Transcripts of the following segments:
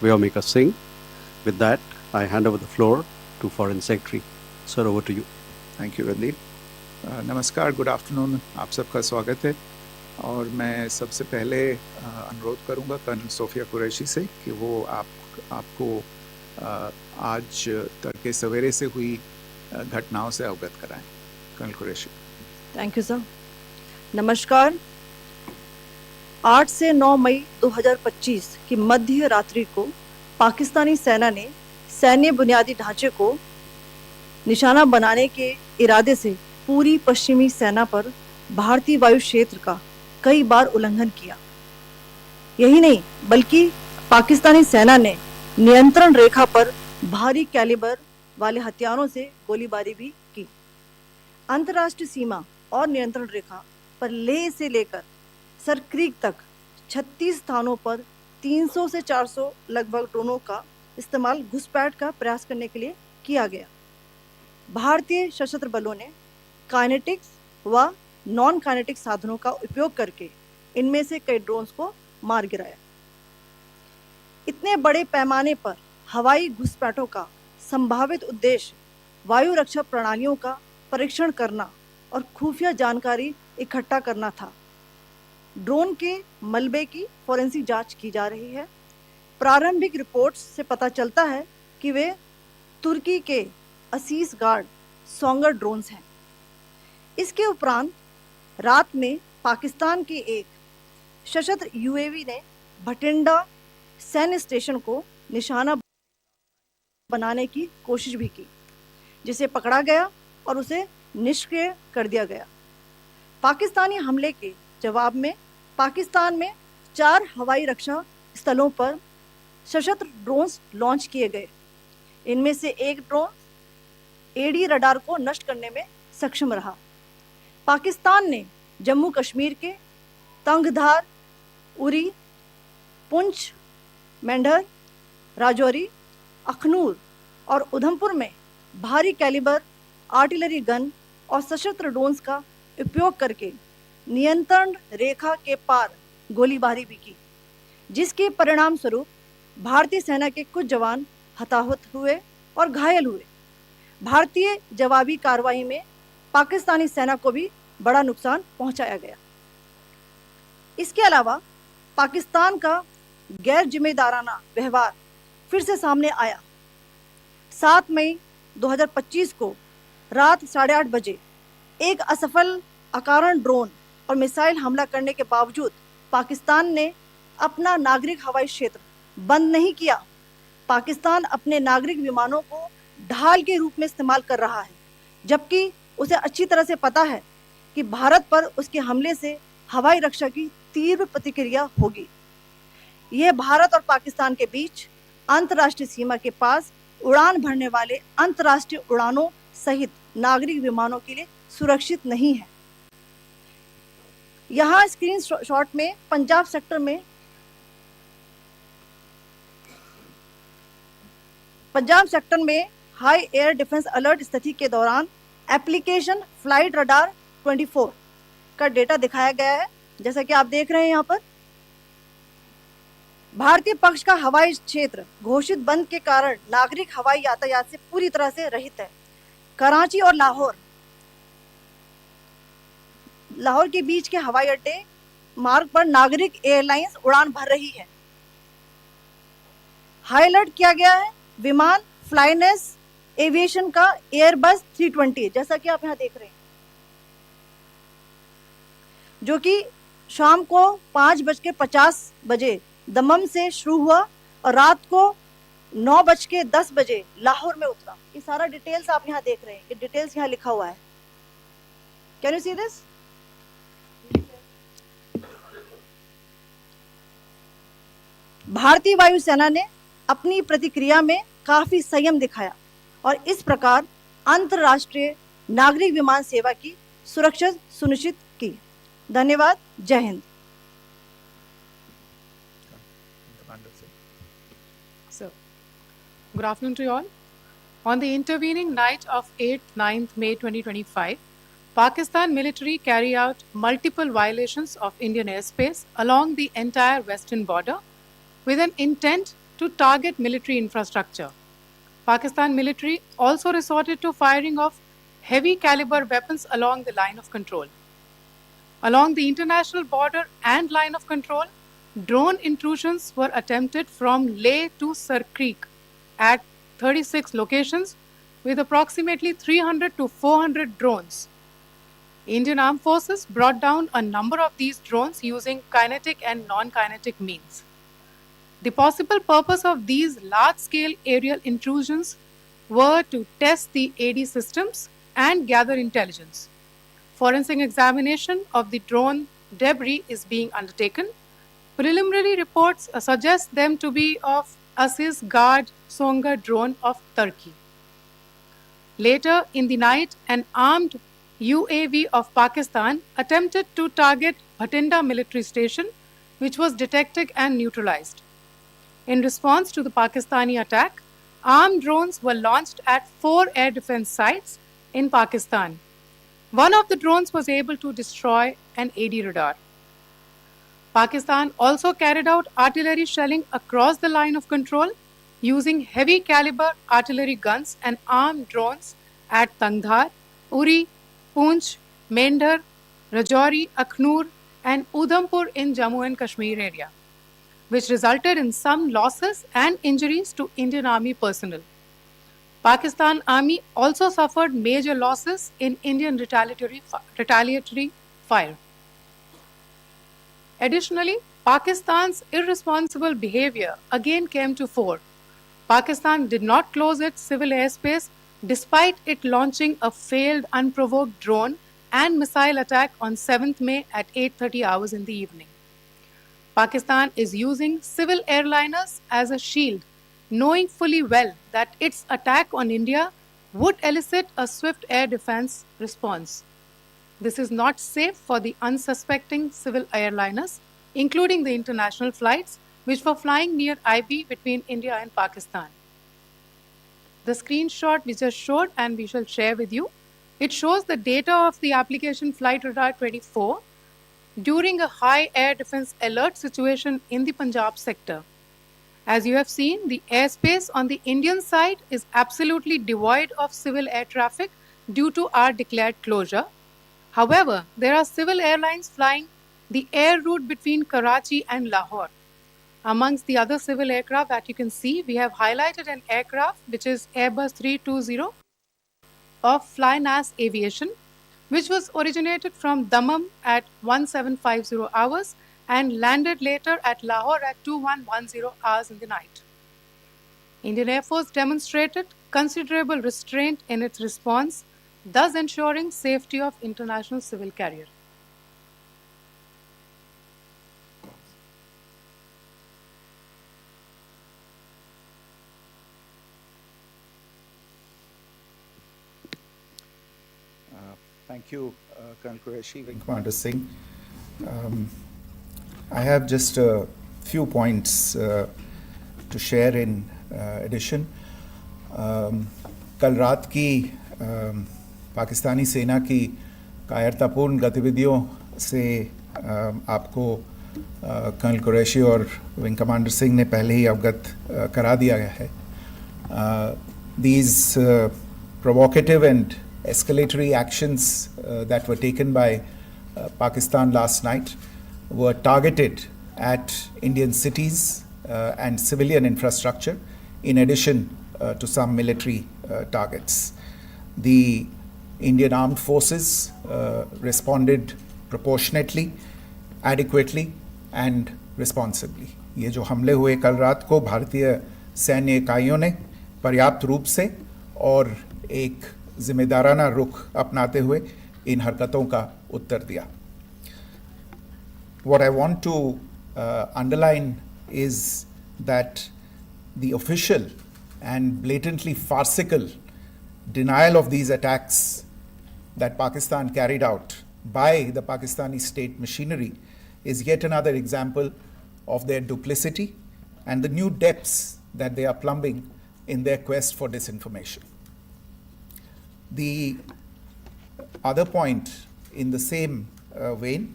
Vyomika Singh. With that, I hand over the floor to Foreign Secretary. Sir, over to you. Thank you Randeep. नमस्कार, good afternoon, आप सबका स्वागत है. और मैं सबसे पहले अनुरोध करूंगा कर्नल सोफिया कुरैशी से कि वो आपको आज तड़के सवेरे से हुई घटनाओं से अवगत कराएं. Colonel Qureshi. Thank you sir. नमस्कार. 8 से 9 मई 2025 की मध्य रात्रि को पाकिस्तानी सेना ने सैन्य बुनियादी ढांचे को निशाना बनाने के इरादे से पूरी पश्चिमी सेना पर भारतीय वायु क्षेत्र का कई बार उल्लंघन किया. यही नहीं बल्कि पाकिस्तानी सेना ने नियंत्रण रेखा पर भारी कैलिबर वाले हथियारों से गोलीबारी भी की. अंतर्राष्ट्रीय सीमा और नियंत्रण रेखा पर लेह से लेकर सर क्रीक तक 36 स्थानों पर 300 से 400 लगभग ड्रोनों का इस्तेमाल घुसपैठ का प्रयास करने के लिए किया गया. भारतीय सशस्त्र बलों ने काइनेटिक्स व नॉन काइनेटिक साधनों का उपयोग करके इनमें से कई ड्रोन्स को मार गिराया. इतने बड़े पैमाने पर हवाई घुसपैठों का संभावित उद्देश्य वायु रक्षा प्रणालियों का परीक्षण करना और खुफिया जानकारी इकट्ठा करना था. ड्रोन के मलबे की फोरेंसिक जांच की जा रही है. प्रारंभिक रिपोर्ट्स से पता चलता है कि वे तुर्की के असीस गार्ड सोंगर ड्रोन्स हैं. इसके उपरांत रात में पाकिस्तान के एक सशस्त्र यूएवी ने भटिंडा सैन्य स्टेशन को निशाना बनाने की कोशिश भी की, जिसे पकड़ा गया और उसे निष्क्रिय कर दिया गया. पाकिस्तानी हमले के जवाब में पाकिस्तान में 4 हवाई रक्षा स्थलों पर सशस्त्र ड्रोन्स लॉन्च किए गए. इनमें से एक ड्रोन एडी रडार को नष्ट करने में सक्षम रहा. पाकिस्तान ने जम्मू कश्मीर के तंगधार, उरी, पुंछ, मेंढर, राजौरी, अखनूर और उधमपुर में भारी कैलिबर आर्टिलरी गन और सशस्त्र ड्रोन्स का उपयोग करके नियंत्रण रेखा के पार गोलीबारी भी की, जिसके परिणाम स्वरूप भारतीय सेना के कुछ जवान हताहत हुए और घायल हुए. भारतीय जवाबी कार्रवाई में पाकिस्तानी सेना को भी बड़ा नुकसान पहुंचाया गया. इसके अलावा पाकिस्तान का गैर जिम्मेदाराना व्यवहार फिर से सामने आया. 7 मई 2025 को रात 8:30 बजे एक असफल अकारण ड्रोन और मिसाइल हमला करने के बावजूद पाकिस्तान ने अपना नागरिक हवाई क्षेत्र बंद नहीं किया. पाकिस्तान अपने नागरिक विमानों को ढाल के रूप में इस्तेमाल कर रहा है, जबकि उसे अच्छी तरह से पता है कि भारत पर उसके हमले से हवाई रक्षा की तीव्र प्रतिक्रिया होगी. यह भारत और पाकिस्तान के बीच अंतर्राष्ट्रीय सीमा के पास उड़ान भरने वाले अंतर्राष्ट्रीय उड़ानों सहित नागरिक विमानों के लिए सुरक्षित नहीं है. यहाँ स्क्रीन शॉट में पंजाब सेक्टर में हाई एयर डिफेंस अलर्ट स्थिति के दौरान एप्लीकेशन फ्लाइट रडार 24 का डेटा दिखाया गया है. जैसा कि आप देख रहे हैं यहाँ पर भारतीय पक्ष का हवाई क्षेत्र घोषित बंद के कारण नागरिक हवाई यातायात से पूरी तरह से रहित है. कराची और लाहौर के बीच के हवाई अड्डे मार्ग पर नागरिक एयरलाइंस उड़ान भर रही है. हाई अलर्ट किया गया है विमान फ्लाइनेस एविएशन का एयरबस 320, जैसा कि आप यहाँ देख रहे हैं, जो कि शाम को 5:50 बजे दमम से शुरू हुआ और रात को 9:10 बजे लाहौर में उतरा. ये सारा डिटेल्स आप यहाँ देख रहे हैं. ये डिटेल्स यहाँ लिखा हुआ है. Can you see this? भारतीय वायुसेना ने अपनी प्रतिक्रिया में काफी संयम दिखाया और इस प्रकार अंतर्राष्ट्रीय नागरिक विमान सेवा की सुरक्षा सुनिश्चित की. धन्यवाद. जय Hind. So, good afternoon to you all. On the intervening night of 8th-9th May 2025, Pakistan military carry out multiple violations of Indian airspace along the entire western border with an intent to target military infrastructure. Pakistan military also resorted to firing of heavy caliber weapons along the line of control. Along the international border and line of control, drone intrusions were attempted from Leh to Sar Creek at 36 locations with approximately 300 to 400 drones. Indian Armed Forces brought down a number of these drones using kinetic and non-kinetic means. The possible purpose of these large-scale aerial intrusions were to test the AD systems and gather intelligence. Forensic examination of the drone debris is being undertaken. Preliminary reports suggest them to be of Aziz Guard Songa drone of Turkey. Later in the night, an armed UAV of Pakistan attempted to target Bhatinda military station, which was detected and neutralized. In response to the Pakistani attack, armed drones were launched at 4 air defense sites in Pakistan. One of the drones was able to destroy an AD radar. Pakistan also carried out artillery shelling across the line of control using heavy caliber artillery guns and armed drones at Tangdhar, Uri, Poonch, Mendhar, Rajouri, Akhnur, and Udhampur in Jammu and Kashmir area, which resulted in some losses and injuries to Indian Army personnel. Pakistan Army also suffered major losses in Indian retaliatory fire. Additionally, Pakistan's irresponsible behavior again came to fore. Pakistan did not close its civil airspace despite it launching a failed unprovoked drone and missile attack on 7th May at 8:30 hours in the evening. Pakistan is using civil airliners as a shield, knowing fully well that its attack on India would elicit a swift air defense response. This is not safe for the unsuspecting civil airliners, including the international flights which were flying near IB between India and Pakistan. The screenshot we just showed and we shall share with you, it shows the data of the application Flight Radar 24 during a high air defense alert situation in the Punjab sector. As you have seen, the airspace on the Indian side is absolutely devoid of civil air traffic due to our declared closure. However, there are civil airlines flying the air route between Karachi and Lahore. Amongst the other civil aircraft that you can see, we have highlighted an aircraft which is Airbus 320 of Flynas Aviation, which was originated from Dammam at 1750 hours and landed later at Lahore at 2110 hours in the night. Indian Air Force demonstrated considerable restraint in its response, thus ensuring safety of international civil carrier. Thank you, Colonel Qureshi, Wing Commander Singh. I have just a few points to share in addition. कल रात की पाकिस्तानी सेना की कायरतापूर्ण गतिविधियों से आपको colonel Qureshi और विंग कमांडर सिंह ने पहले ही अवगत करा दिया गया है. These provocative and escalatory actions that were taken by Pakistan last night were targeted at Indian cities and civilian infrastructure, in addition to some military targets. The Indian Armed Forces responded proportionately, adequately and responsibly. ये जो हमले हुए कल रात को भारतीय सैन्य इकाइयों ने पर्याप्त रूप से और एक जिम्मेदाराना रुख अपनाते हुए इन हरकतों का उत्तर दिया. What I want to underline is that the official and blatantly farcical denial of these attacks that Pakistan carried out by the Pakistani state machinery is yet another example of their duplicity and the new depths that they are plumbing in their quest for disinformation. The other point in the same vein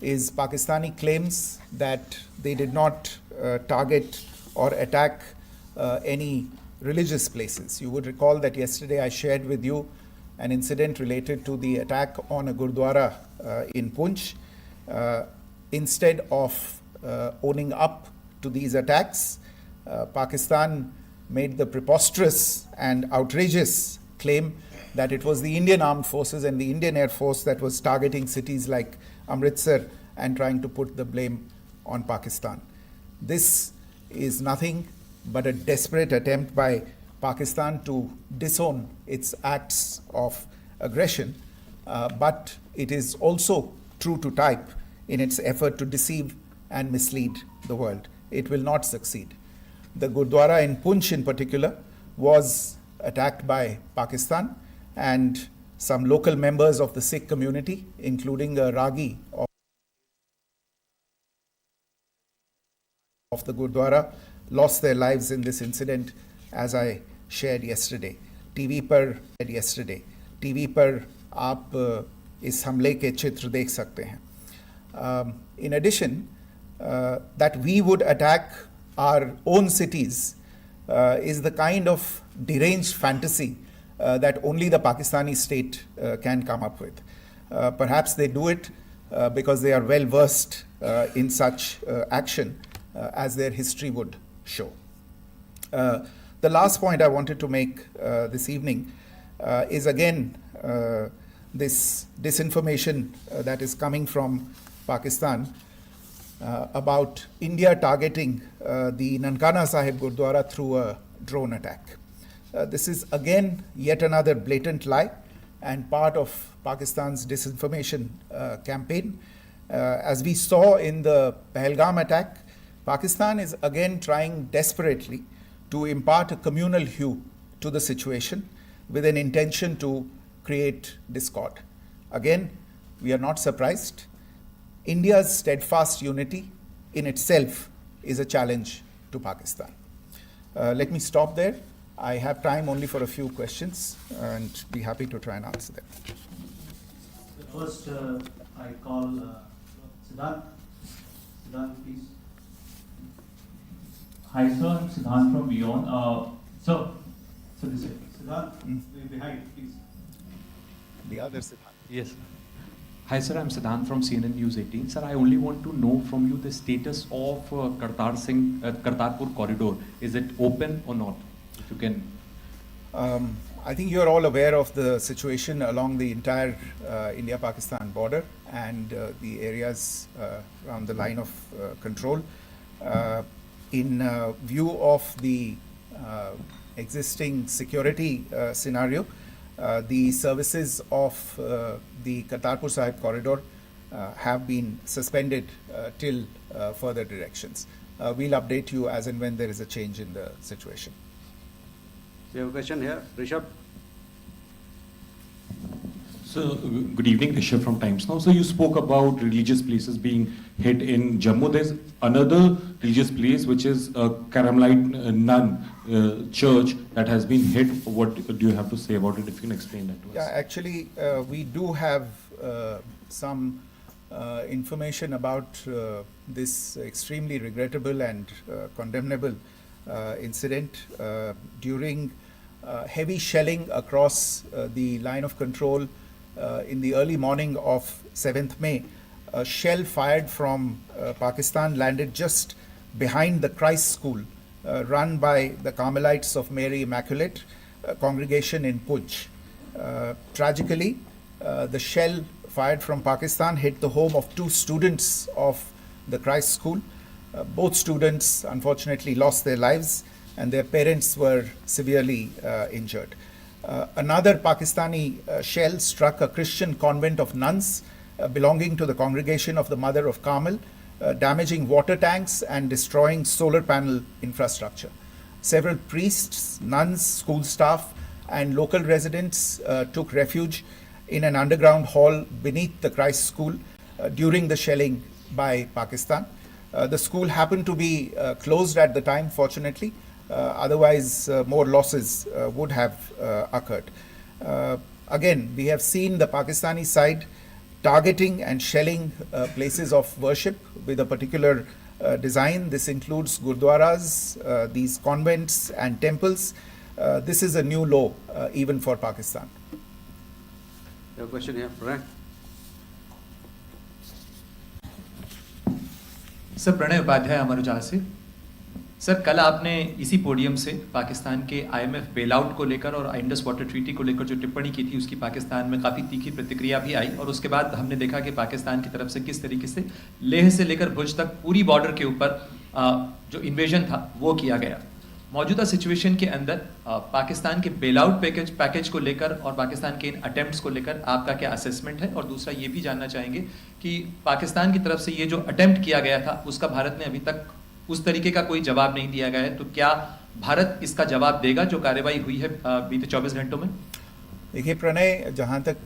is Pakistani claims that they did not target or attack any religious places. You would recall that yesterday I shared with you an incident related to the attack on a Gurdwara in Poonch. Instead of owning up to these attacks, Pakistan made the preposterous and outrageous claim that it was the Indian Armed Forces and the Indian Air Force that was targeting cities like Amritsar and trying to put the blame on Pakistan. This is nothing but a desperate attempt by Pakistan to disown its acts of aggression, but it is also true to type in its effort to deceive and mislead the world. It will not succeed. The Gurdwara in Poonch in particular was attacked by Pakistan, and some local members of the Sikh community, including a Ragi of the Gurdwara, lost their lives in this incident, as I shared yesterday. TV पर आप इस हमले के चित्र देख सकते हैं. In addition, that we would attack our own cities is the kind of deranged fantasy that only the Pakistani state can come up with. Perhaps they do it because they are well versed in such action, as their history would show. The last point I wanted to make this evening is again this disinformation that is coming from Pakistan about India targeting the Nankana Sahib Gurdwara through a drone attack. This is again yet another blatant lie and part of Pakistan's disinformation campaign. As we saw in the Pahalgam attack, Pakistan is again trying desperately to impart a communal hue to the situation with an intention to create discord. Again, we are not surprised. India's steadfast unity in itself is a challenge to Pakistan. Let me stop there. I have time only for a few questions and be happy to try and answer them. First, I call Siddharth. Siddharth, please. Hi, sir. I'm Siddharth from Beyond. So this is Siddharth, behind, please. The other Siddharth. yes. Hi, sir. I'm Siddharth from CNN News 18. Sir, I only want to know from you the status of Kartarpur corridor. Is it open or not? If you can. I think you're all aware of the situation along the entire India-Pakistan border and the areas around the line of control. In view of the existing security scenario, the services of the Kartarpur Sahib corridor have been suspended till further directions. We'll update you as and when there is a change in the situation. We have a question here. Rishabh. So, good evening, Rishabh from Times Now. So, you spoke about religious places being hit in Jammu. There's another religious place which is a Carmelite nun church that has been hit. What do you have to say about it, if you can explain that to us? Yeah, actually, we do have some information about this extremely regrettable and condemnable incident. During heavy shelling across the line of control in the early morning of 7th May, a shell fired from Pakistan landed just behind the Christ School run by the Carmelites of Mary Immaculate congregation in Poonch. Tragically, the shell fired from Pakistan hit the home of 2 students of the Christ School. Both students unfortunately lost their lives and their parents were severely injured. Another Pakistani shell struck a Christian convent of nuns belonging to the congregation of the Mother of Carmel, damaging water tanks and destroying solar panel infrastructure. Several priests, nuns, school staff, and local residents took refuge in an underground hall beneath the Christ School during the shelling by Pakistan. The school happened to be closed at the time, fortunately. Otherwise, more losses would have occurred. Again, we have seen the Pakistani side targeting and shelling places of worship with a particular design. This includes gurdwaras, these convents and temples. This is a new law even for Pakistan. You have a question here, Pranay? Sir Pranay Upadhyay Amar Ujala से। Sir कल आपने इसी podium से पाकिस्तान के IMF bailout को लेकर और Indus water treaty को लेकर जो टिप्पणी की थी उसकी पाकिस्तान में काफ़ी तीखी प्रतिक्रिया भी आई, और उसके बाद हमने देखा कि पाकिस्तान की तरफ से किस तरीके से लेह से लेकर भुज तक पूरी बॉर्डर के ऊपर जो इन्वेजन था वो किया गया। मौजूदा सिचुएशन के अंदर पाकिस्तान के बेलआउट पैकेज को लेकर और पाकिस्तान के इन अटेम्प्ट्स को लेकर आपका क्या असेसमेंट है? और दूसरा ये भी जानना चाहेंगे कि पाकिस्तान की तरफ से ये जो अटेम्प्ट किया गया था उसका भारत ने अभी तक उस तरीके का कोई जवाब नहीं दिया गया है, तो क्या भारत इसका जवाब देगा जो कार्रवाई हुई है बीते 24 घंटों में? देखिए प्रणय, जहाँ तक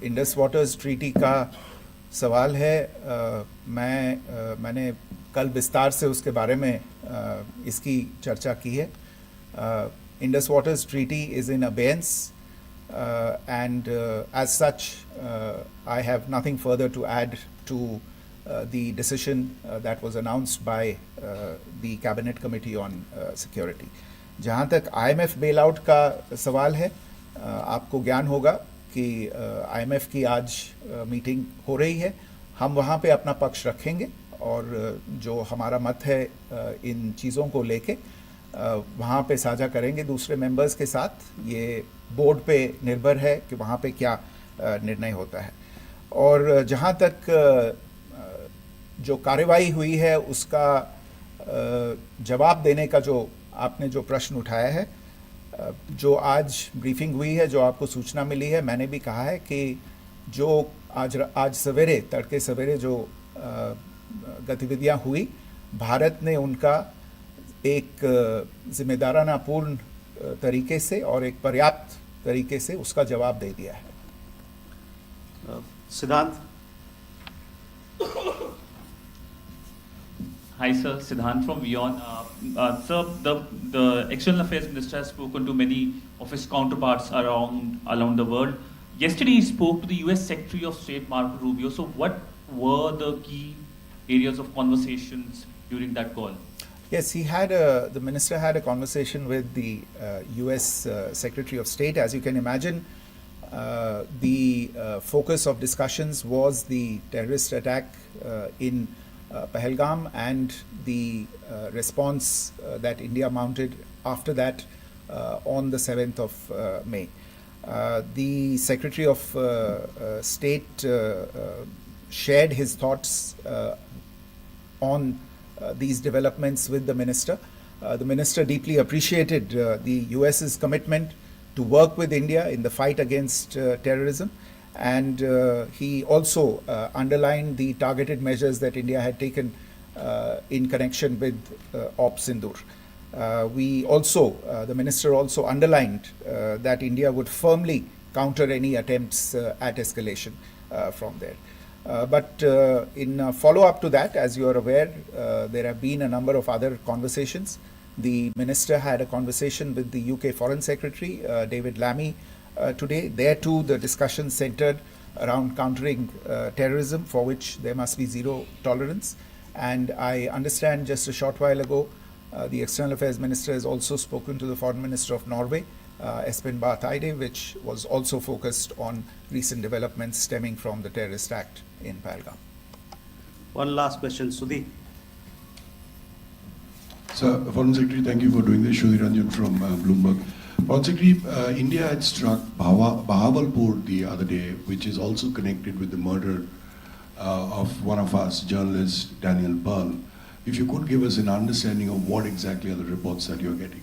इंडस वाटर्स ट्रीटी का सवाल है, मैंने कल विस्तार से उसके बारे में इसकी चर्चा की है। Indus waters treaty is in abeyance and as such I have nothing further to add to the decision that was announced by the cabinet committee on security. जहाँ तक IMF bailout का सवाल है, आपको ज्ञान होगा कि IMF की आज मीटिंग हो रही है। हम वहाँ पे अपना पक्ष रखेंगे और जो हमारा मत है इन चीज़ों को लेके वहाँ पे साझा करेंगे दूसरे मेंबर्स के साथ। ये बोर्ड पे निर्भर है कि वहाँ पे क्या निर्णय होता है। और जहाँ तक जो कार्रवाई हुई है उसका जवाब देने का जो आपने जो प्रश्न उठाया है, जो आज ब्रीफिंग हुई है, जो आपको सूचना मिली है, मैंने भी कहा है कि जो आज सवेरे तड़के सवेरे जो गतिविधियाँ हुई, भारत ने उनका एक जिम्मेदाराना पूर्ण तरीके से और एक पर्याप्त तरीके से उसका जवाब दे दिया है। Siddhant? Hi sir, Siddhant from WION. Sir, the External Affairs Minister has spoken to many of his counterparts around the world. Yesterday he spoke to the US Secretary of State Marco Rubio. So what were the key areas of conversations during that call? Yes, the minister had a conversation with the US Secretary of State. As you can imagine, the focus of discussions was the terrorist attack in Pahalgam and the response that India mounted after that on the 7th of May. The Secretary of State shared his thoughts on these developments with the minister. The minister deeply appreciated the US's commitment to work with India in the fight against terrorism, and he also underlined the targeted measures that India had taken in connection with Op Sindoor. The minister also underlined that India would firmly counter any attempts at escalation from there. But in follow-up to that, as you are aware, there have been a number of other conversations. The minister had a conversation with the UK Foreign Secretary, David Lammy, today. There too, the discussion centered around countering terrorism, for which there must be zero tolerance. And I understand just a short while ago, the External Affairs Minister has also spoken to the Foreign Minister of Norway, Espen Barth Eide, which was also focused on recent developments stemming from the terrorist act in Pahalgam. One last question, Sudhi. Sir, Foreign Secretary, thank you for doing this. Sudhi Ranjan from Bloomberg. Foreign Secretary, India had struck Bahawalpur the other day, which is also connected with the murder of one of us, journalist Daniel Pearl. If you could give us an understanding of what exactly are the reports that you're getting.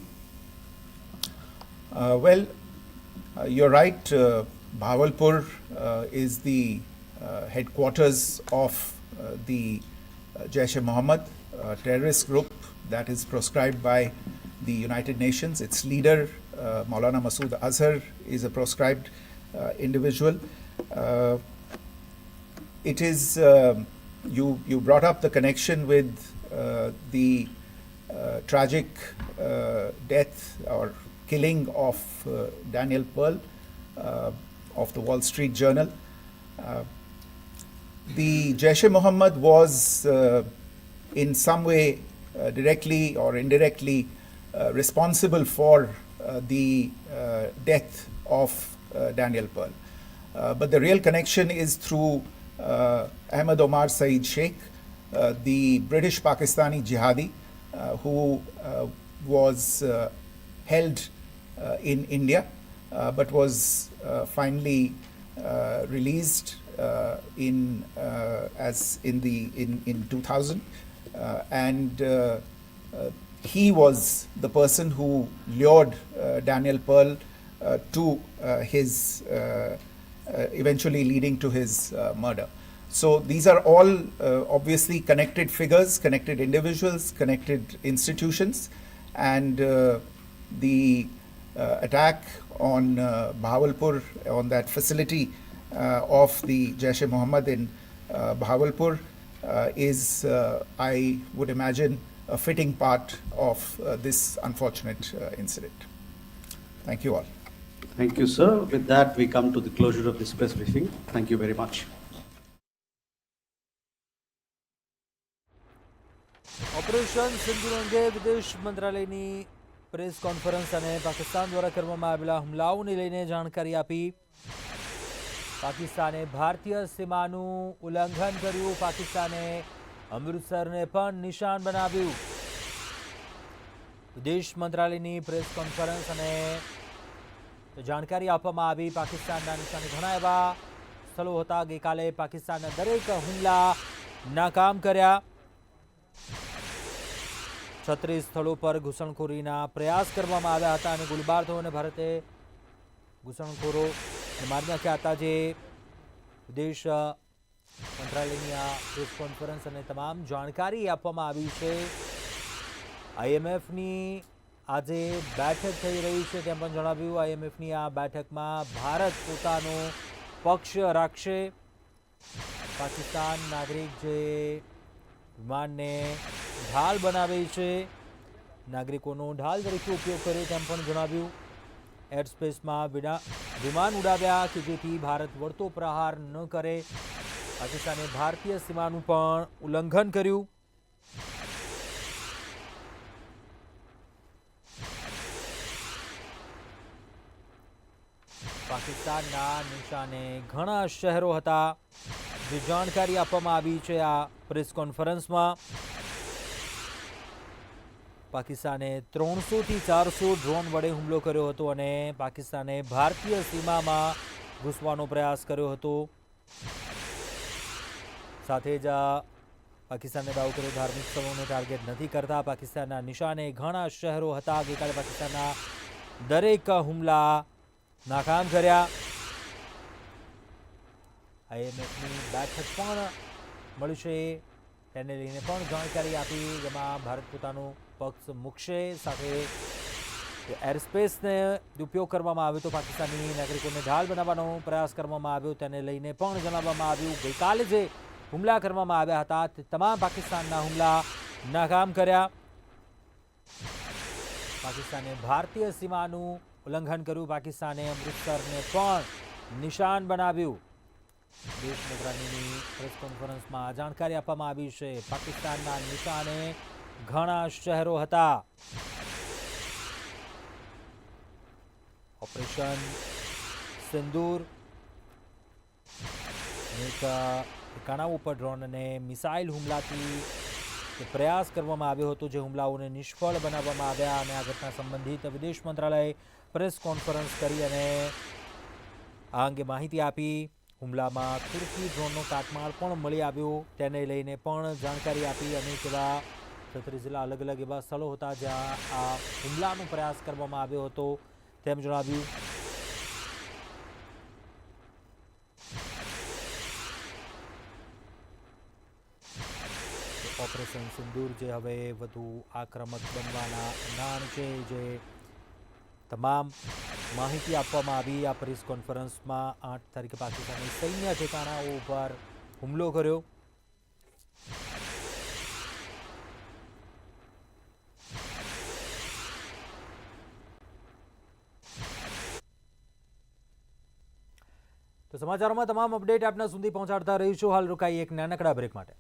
You're right. Bahawalpur is the headquarters of the Jaish-e-Mohammed terrorist group that is proscribed by the United Nations. Its leader, Maulana Masood Azhar, is a proscribed individual. It is, you brought up the connection with the tragic death or killing of Daniel Pearl of the Wall Street Journal. The Jaish-e-Mohammed was in some way, directly or indirectly, responsible for the death of Daniel Pearl. But the real connection is through Ahmed Omar Saeed Sheikh, the British Pakistani jihadi who was held in India but was finally released in 2000, and he was the person who lured Daniel Pearl to his eventually leading to his murder. So these are all obviously connected figures, connected individuals, connected institutions, and the attack on Bahawalpur, on that facility of the Jaish-e-Mohammed in Bahawalpur is, I would imagine, a fitting part of this unfortunate incident. Thank you all. Thank you, sir. With that, we come to the closure of this press briefing. Thank you very much. Operation સિંદૂર અંગે વિદેશ મંત્રાલયની press conference અને પાકિસ્તાન દ્વારા કરવામાં આવેલા હુમલાઓને લઈને જાણકારી આપી. પાકિસ્તાને ભારતીય સીમાનું ઉલ્લંઘન કર્યું. પાકિસ્તાને અમૃતસરને પણ નિશાન બનાવ્યું. વિદેશ મંત્રાલયની પ્રેસ કોન્ફરન્સ અને જાણકારી આપવામાં આવી. પાકિસ્તાનના નિશાને ઘણા એવા સ્થળો હતા. ગઈકાલે પાકિસ્તાનના દરેક હુમલા નાકામ કર્યા. 36 સ્થળો પર ઘૂસણખોરીના પ્રયાસ કરવામાં આવ્યા હતા અને ગોળીબાર થયો અને ભારતે ઘૂસણખોરોને મારી નાખ્યા હતા. જે વિદેશ મંત્રાલયની આ પ્રેસ કોન્ફરન્સ અને તમામ જાણકારી આપવામાં આવી છે. IMFની આજે બેઠક થઈ રહી છે તેમ પણ જણાવ્યું. IMFની આ બેઠકમાં ભારત પોતાનો પક્ષ રાખશે. પાકિસ્તાન નાગરિક જે વિમાનને ઢાલ બનાવે છે, નાગરિકોનો ઢાલ તરીકે ઉપયોગ કર્યો તેમ પણ જણાવ્યું. એર સ્પેસમાં વિમાન ઉડાવ્યા કે જેથી ભારત વળતો પ્રહાર ન કરે. પાકિસ્તાને ભારતીય સીમાનું પણ ઉલ્લંઘન કર્યું. પાકિસ્તાનના નિશાને ઘણા શહેરો હતા જે જાણકારી આપવામાં આવી છે આ પ્રેસ કોન્ફરન્સમાં. પાકિસ્તાને 300 થી 400 ડ્રોન વડે હુમલો કર્યો હતો અને પાકિસ્તાને ભારતીય સીમામાં ઘૂસવાનો પ્રયાસ કર્યો હતો. સાથે જ પાકિસ્તાને દાવો કર્યો ધાર્મિક સ્થળોને ટાર્ગેટ નથી કરતા. પાકિસ્તાનના નિશાને ઘણા શહેરો હતા. ગઈકાલે પાકિસ્તાનના દરેક હુમલા નાકામ કર્યા. IMFની બેઠક પણ મળશે તેને લઈને પણ જાણકારી આપી, જેમાં ભારત પોતાનો પક્ષ મૂકશે. સાથે એરસ્પેસને ઉપયોગ કરવામાં આવ્યો તો પાકિસ્તાની નાગરિકોને ઢાલ બનાવવાનો પ્રયાસ કરવામાં આવ્યો તેને લઈને પણ જણાવવામાં આવ્યું. ગઈકાલે જે હુમલા કરવામાં આવ્યા હતા તે તમામ પાકિસ્તાનના હુમલા નાકામ કર્યા. પાકિસ્તાને ભારતીય સીમાનું ઉલ્લંઘન કર્યું. પાકિસ્તાને અમૃતસરને પણ નિશાન બનાવ્યું. વિદેશ મંત્રાલયની પ્રેસ કોન્ફરન્સમાં જાણકારી આપવામાં આવી છે. પાકિસ્તાનના નિશાને ઘણા શહેરો હતા. ઓપરેશન સિંદૂર એક ઠેકાણાઓ પર ડ્રોન અને મિસાઇલ હુમલાથી પ્રયાસ કરવામાં આવ્યો હતો, જે હુમલાઓને નિષ્ફળ બનાવવામાં આવ્યા અને આ ઘટના સંબંધિત વિદેશ મંત્રાલય પ્રેસ કોન્ફરન્સ કરી અને આ અંગે માહિતી આપી. હુમલામાં તુર્કી ડ્રોનનો કાટમાળ પણ મળી આવ્યો તેને લઈને પણ જાણકારી આપી. અનેક એવા 36 જિલ્લા અલગ અલગ એવા સ્થળો હતા જ્યાં આ હુમલાનો પ્રયાસ કરવામાં આવ્યો હતો તેમ જણાવ્યું. ઓપરેશન સિંદૂર જે હવે વધુ આક્રમક બનવાના એંધાણ છે, જે તમામ માહિતી આપવામાં આવી આ પ્રેસ કોન્ફરન્સમાં. 8 તારીખે પાકિસ્તાની સૈન્ય ઠેકાણાઓ ઉપર હુમલો કર્યો. તો સમાચારોમાં તમામ અપડેટ આપના સુધી પહોંચાડતા રહીશું. હાલ રોકાઈ એક નાનકડા બ્રેક માટે.